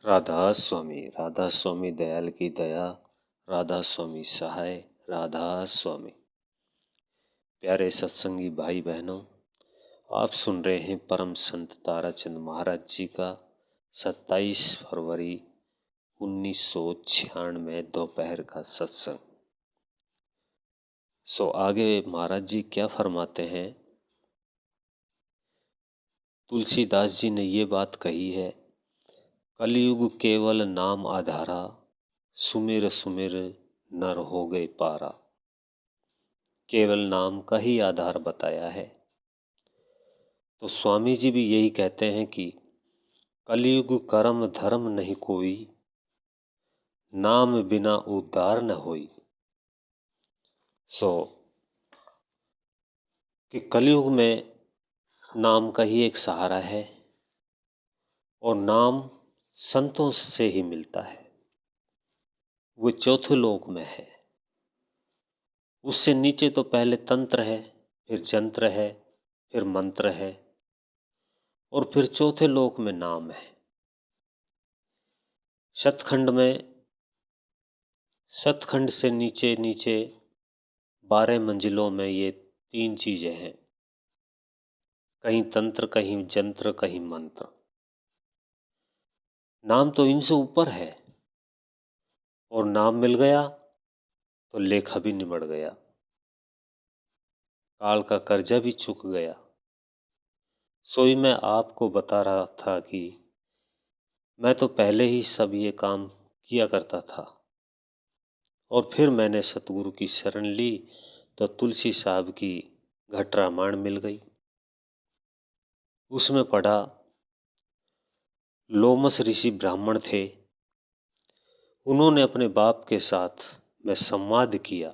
राधा स्वामी दयाल की दया, राधा स्वामी सहाय, राधा स्वामी। प्यारे सत्संगी भाई बहनों, आप सुन रहे हैं परम संत ताराचंद महाराज जी का 27 फरवरी 1996 दोपहर का सत्संग। आगे महाराज जी क्या फरमाते हैं। तुलसीदास जी ने ये बात कही है, कलयुग केवल नाम आधारा, सुमिर सुमिर नर हो गए पारा। केवल नाम का ही आधार बताया है। तो स्वामी जी भी यही कहते हैं कि कलयुग कर्म धर्म नहीं कोई, नाम बिना उद्धार न होई। कि कलयुग में नाम का ही एक सहारा है और नाम संतों से ही मिलता है। वो चौथे लोक में है। उससे नीचे तो पहले तंत्र है, फिर जंत्र है, फिर मंत्र है और फिर चौथे लोक में नाम है। सतखंड से नीचे नीचे 12 मंजिलों में ये 3 चीजें हैं, कहीं तंत्र, कहीं जंत्र, कहीं मंत्र। नाम तो इनसे ऊपर है और नाम मिल गया तो लेखा भी निबड़ गया, काल का कर्जा भी चुक गया। सोई मैं आपको बता रहा था कि मैं तो पहले ही सब ये काम किया करता था और फिर मैंने सतगुरु की शरण ली तो तुलसी साहब की घट रामायण मिल गई। उसमें पढ़ा, लोमस ऋषि ब्राह्मण थे, उन्होंने अपने बाप के साथ में संवाद किया।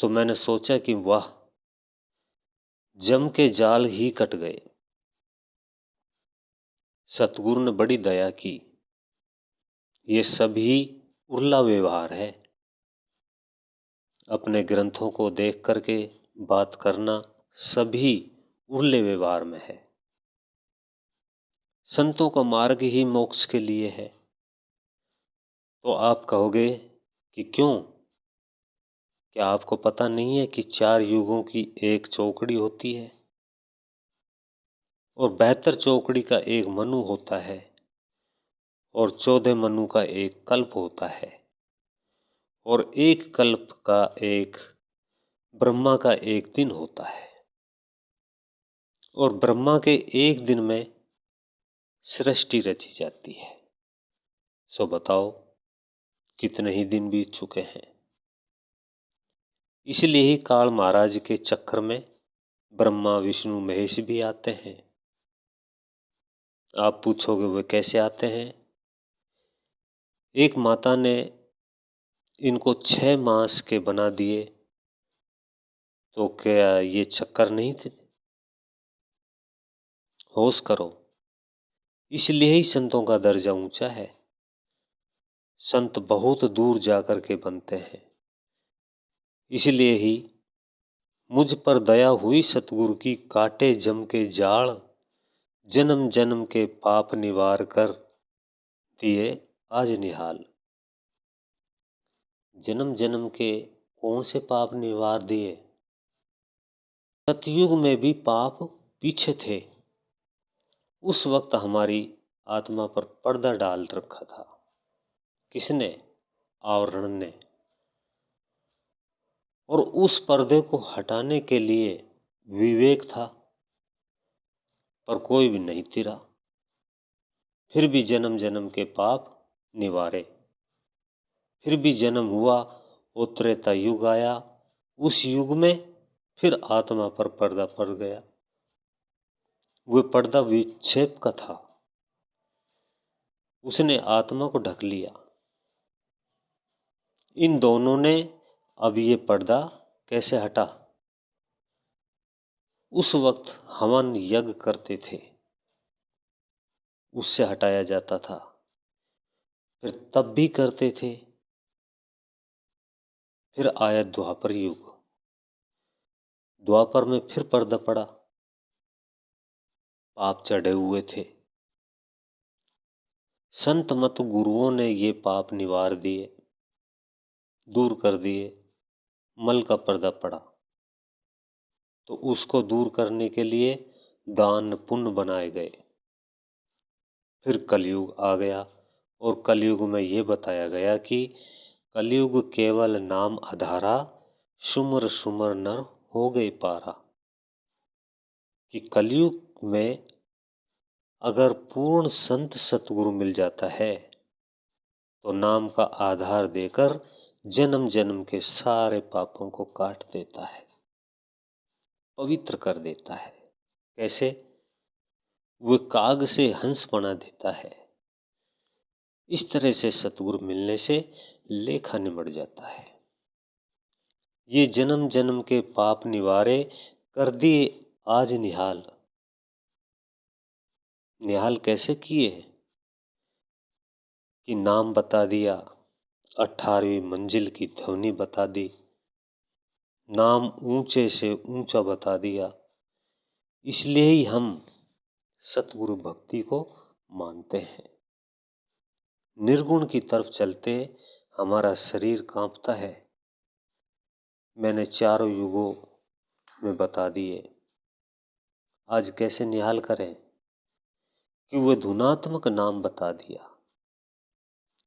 मैंने सोचा कि वाह, जम के जाल ही कट गए। सतगुरु ने बड़ी दया की। ये सभी उर्ला व्यवहार है। अपने ग्रंथों को देख करके बात करना सभी उर्ले व्यवहार में है। संतों का मार्ग ही मोक्ष के लिए है। तो आप कहोगे कि क्यों? क्या आपको पता नहीं है कि 4 युगों की एक चौकड़ी होती है और 72 चौकड़ी का एक मनु होता है और 14 मनु का एक कल्प होता है और एक कल्प का एक ब्रह्मा का एक दिन होता है और ब्रह्मा के एक दिन में सृष्टि रची जाती है। बताओ कितने ही दिन बीत चुके हैं। इसलिए ही काल महाराज के चक्र में ब्रह्मा विष्णु महेश भी आते हैं। आप पूछोगे वे कैसे आते हैं? एक माता ने इनको 6 मास के बना दिए तो क्या ये चक्कर नहीं थे? होश करो। इसलिए ही संतों का दर्जा ऊंचा है। संत बहुत दूर जाकर के बनते हैं। इसलिए ही मुझ पर दया हुई सतगुरु की, काटे जम के जाड़, जन्म जन्म के पाप निवार कर दिए आज निहाल। जन्म जन्म के कौन से पाप निवार दिए? सतयुग में भी पाप पीछे थे। उस वक्त हमारी आत्मा पर पर्दा डाल रखा था। किसने? आवरण ने। और उस पर्दे को हटाने के लिए विवेक था, पर कोई भी नहीं तिरा। फिर भी जन्म जन्म के पाप निवारे। फिर भी जन्म हुआ, उत्रेता युग आया। उस युग में फिर आत्मा पर पर्दा पड़ गया। वह पर्दा विक्षेप का था, उसने आत्मा को ढक लिया। इन दोनों ने अब ये पर्दा कैसे हटा? उस वक्त हवन यज्ञ करते थे, उससे हटाया जाता था। फिर तब भी करते थे। फिर आया द्वापर युग। द्वापर में फिर पर्दा पड़ा, पाप चढ़े हुए थे। संत मत गुरुओं ने ये पाप निवार दिए, दूर कर दिए। मल का पर्दा पड़ा तो उसको दूर करने के लिए दान पुण्य बनाए गए। फिर कलयुग आ गया और कलयुग में ये बताया गया कि कलयुग केवल नाम आधारा, सुमर सुमर नर हो गए पारा। कि कलयुग में अगर पूर्ण संत सतगुरु मिल जाता है तो नाम का आधार देकर जन्म जन्म के सारे पापों को काट देता है, पवित्र कर देता है। कैसे? वो काग से हंस बना देता है। इस तरह से सतगुरु मिलने से लेखा निमट जाता है। ये जन्म जन्म के पाप निवारे, कर दिए आज निहाल। निहाल कैसे किए? कि नाम बता दिया, 18वीं मंजिल की ध्वनि बता दी, नाम ऊंचे से ऊंचा बता दिया। इसलिए ही हम सतगुरु भक्ति को मानते हैं। निर्गुण की तरफ चलते हमारा शरीर कांपता है। मैंने चारों युगों में बता दिए। आज कैसे निहाल करें? कि वह धुनात्मक नाम बता दिया।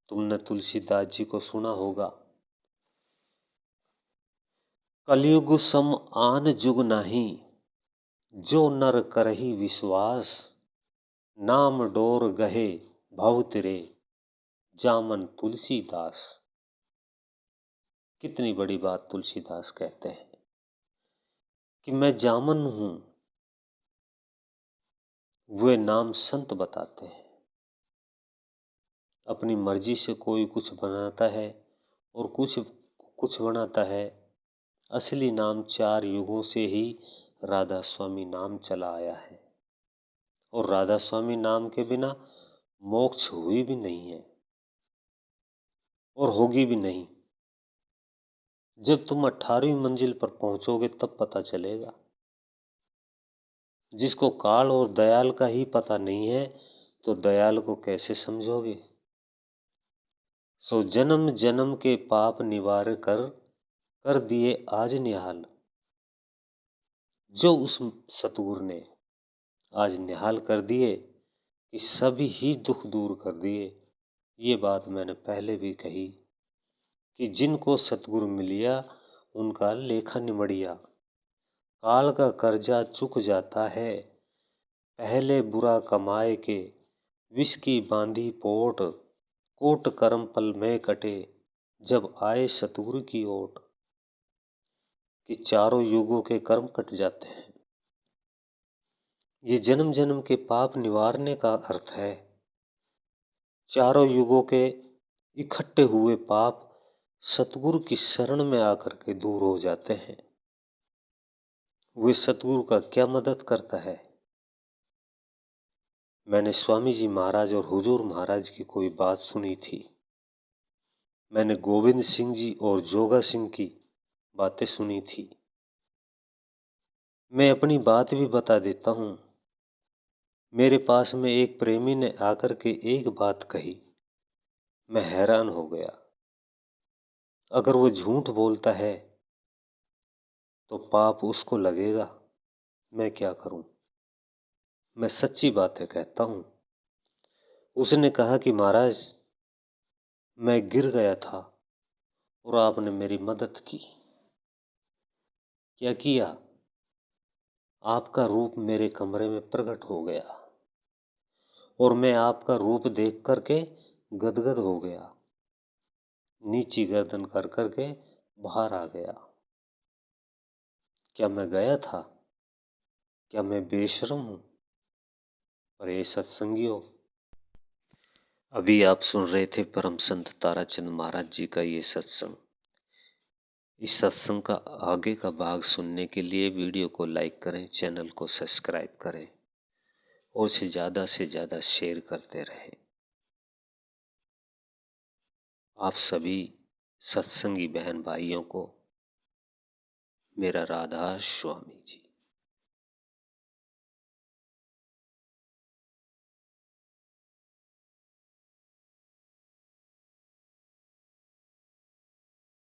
तुमने तुलसीदास जी को सुना होगा, कलयुग सम आन जुग नाही, जो नर करही विश्वास, नाम डोर गहे भव तिरे, जामन तुलसीदास। कितनी बड़ी बात तुलसीदास कहते हैं कि मैं जामन हूं। वे नाम संत बताते हैं। अपनी मर्जी से कोई कुछ बनाता है और कुछ बनाता है। असली नाम 4 युगों से ही राधा स्वामी नाम चला आया है और राधा स्वामी नाम के बिना मोक्ष हुई भी नहीं है और होगी भी नहीं। जब तुम 18वीं मंजिल पर पहुंचोगे तब पता चलेगा। जिसको काल और दयाल का ही पता नहीं है तो दयाल को कैसे समझोगे? सो जन्म जन्म के पाप निवार कर दिए आज निहाल। जो उस सतगुरु ने आज निहाल कर दिए कि सभी ही दुख दूर कर दिए। ये बात मैंने पहले भी कही कि जिनको सतगुरु मिलिया उनका लेखा निमड़िया। काल का कर्जा चुक जाता है, पहले बुरा कमाए के, विष की बांधी पोट, कोट कर्म पल में कटे, जब आए सतगुरु की ओट। कि चारों युगों के कर्म कट जाते हैं। ये जन्म जन्म के पाप निवारने का अर्थ है। चारों युगों के इकट्ठे हुए पाप सतगुरु की शरण में आकर के दूर हो जाते हैं। वे सतगुरु का क्या मदद करता है? मैंने स्वामी जी महाराज और हुजूर महाराज की कोई बात सुनी थी। मैंने गोविंद सिंह जी और जोगा सिंह की बातें सुनी थी। मैं अपनी बात भी बता देता हूं। मेरे पास में एक प्रेमी ने आकर के एक बात कही, मैं हैरान हो गया। अगर वो झूठ बोलता है तो पाप उसको लगेगा, मैं क्या करूं? मैं सच्ची बातें कहता हूं। उसने कहा कि महाराज, मैं गिर गया था और आपने मेरी मदद की। क्या किया? आपका रूप मेरे कमरे में प्रकट हो गया और मैं आपका रूप देख करके गदगद हो गया, नीची गर्दन कर करके बाहर आ गया। क्या मैं गया था? क्या मैं बेशर्म हूं? पर ये सत्संगियों, अभी आप सुन रहे थे परम संत ताराचंद महाराज जी का ये सत्संग। इस सत्संग का आगे का भाग सुनने के लिए वीडियो को लाइक करें, चैनल को सब्सक्राइब करें और से ज़्यादा शेयर करते रहें। आप सभी सत्संगी बहन भाइयों को मेरा राधा स्वामी जी।